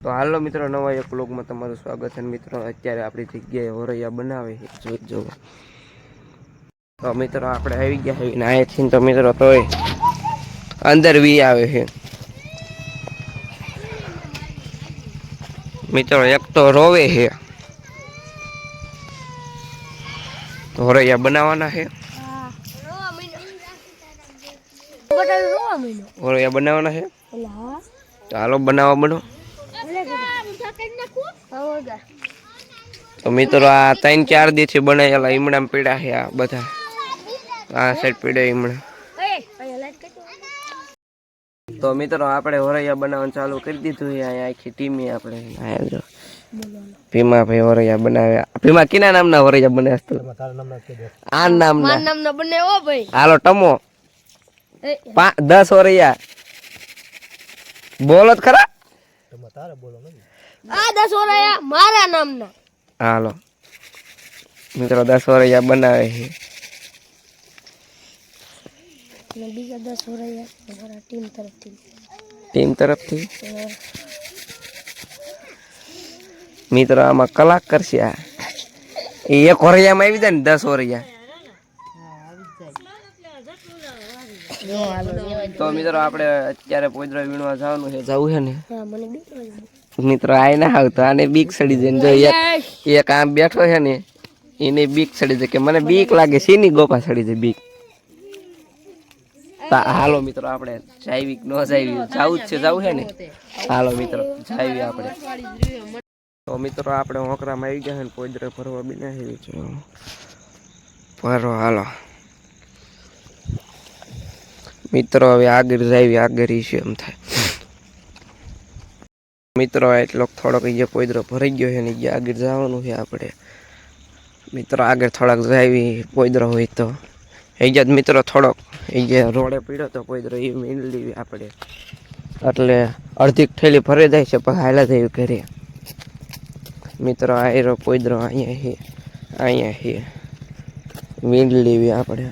તો હાલો મિત્રો નવા એક વ્લોગમાં તમારું સ્વાગત છે મિત્રો અત્યારે આપણી જગ્યાએ હોરૈયા બનાવે છે જો તો મિત્રો આપણે આવી ગયા છે નાયથી તો મિત્રો તોય અંદર વી આવે છે મિત્રો એક તો રોવે છે હોરૈયા બનાવવાના છે હોરૈયા બનાવવાના છે તો હાલો બનાવવા બનો તો મિત્રો આ 3-4 દિવસથી બનાવેલા ઈમડા પીડા છે આ બધા આ સાઈડ પીડા ઈમડા તો મિત્રો આપણે હોરૈયા બનાવવાનું ચાલુ કરી દીધું છે અહીંયા આખી ટીમે આપણે ભીમા ભાઈ હોરૈયા બનાવ્યા ભીમા કિના નામના હોરૈયા બનાવ્યા તું આ નામના બને ઓ ભાઈ હાલો ટમો 10 હોરૈયા બોલો જ ખરા તારે બોલો આ 10 હોરૈયા મારા નામના હાલો મિત્રો 10 હોરૈયા બનાવે છે અને બીજા 10 હોરૈયા અમારા ટીમ તરફથી મિત્રો આમાં કલાક કરશે આ એક હોરૈયામાં આવી જાય ને 10 હોરૈયા તો મિત્રો આપણે અત્યારે પોદરા વીણવા જવાનું છે જવું છે ને મિત્રો આય ના આવતો આને બીક સડી જાય જો એક આમ બેઠો છે ને એને બીક સડી જાય કે મને બીક લાગે સીની ગોપા સડી જાય બીક હાલો મિત્રો આપણે જાવી ન જાવી જવું જ છે જવું છે ને હાલો મિત્રો જાવી આપણે તો મિત્રો આપણે હોકરામાં આવી ગયા છે ને પોદરા ભરવા બિના છે ભરો હાલો મિત્રો હવે આગળ જાવી આગળ છે એમ થાય મિત્રો એટલો થોડોક જે પોદરો ભરાઈ ગયો છે ને જે આગળ જવાનું છે આપણે મિત્રો આગળ થોડાક જાવી પોદરો હોય તો એ જ મિત્રો થોડોક એ જે રોડે પીડ્યો તો પોદરો એ મીન લેવી આપણે એટલે અડધી થેલી ભરાઈ જાય છે પછી હાલા જવી ઘરે મિત્રો આયરો પોદરો અહીંયા છે મીન લેવી આપણે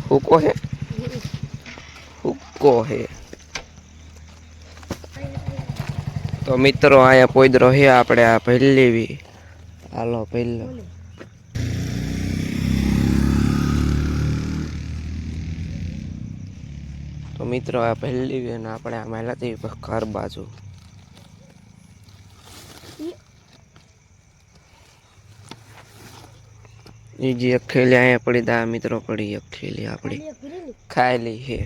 હુકો હે તો મિત્રો અહીંયા પોદરો હે આપણે આ પહેલી લેવી હાલો પહેલો તો મિત્રો આ પહેલી લેવી અને આપણે આ મહિલાથી ઘર બાજુ એ જે અખેલી અહીંયા પડી તા મિત્રો પડી અખેલી આપણી ખાયેલી છે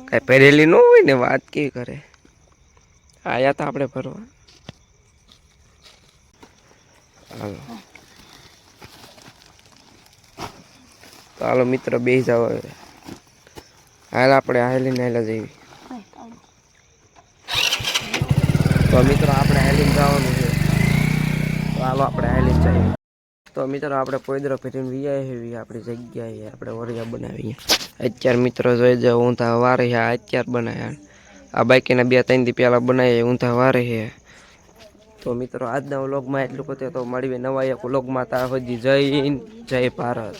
કઈ પહેરેલી ન હોય ને વાત કેવી કરે આયા તા આપણે ભરવા હાલો તો હાલો મિત્રો બેસી જાવ હવે હાલ આપણે હાલીને હાલા જઈએ તો મિત્રો આપણે હાલીને જવાનું છે તો હાલો આપણે હાલીને જઈએ તો મિત્રો આપણે પોદરો ફેરીને વીઆઈ હેવી આપણી જગ્યાએ આપણે હોરૈયા બનાવીએ અત્યારે મિત્રો જોઈ જાવ ઊંધા વારે છે અત્યારે બનાવ્યા આ બાકીના 2-3 દી પહેલાં બનાવીએ ઊંધા વારે છે તો મિત્રો આજના વ્લોગમાં એટલું કહે તો મળીએ નવા એક વ્લોગમાં ત્યાં સુધી જય હિન્દ જય ભારત.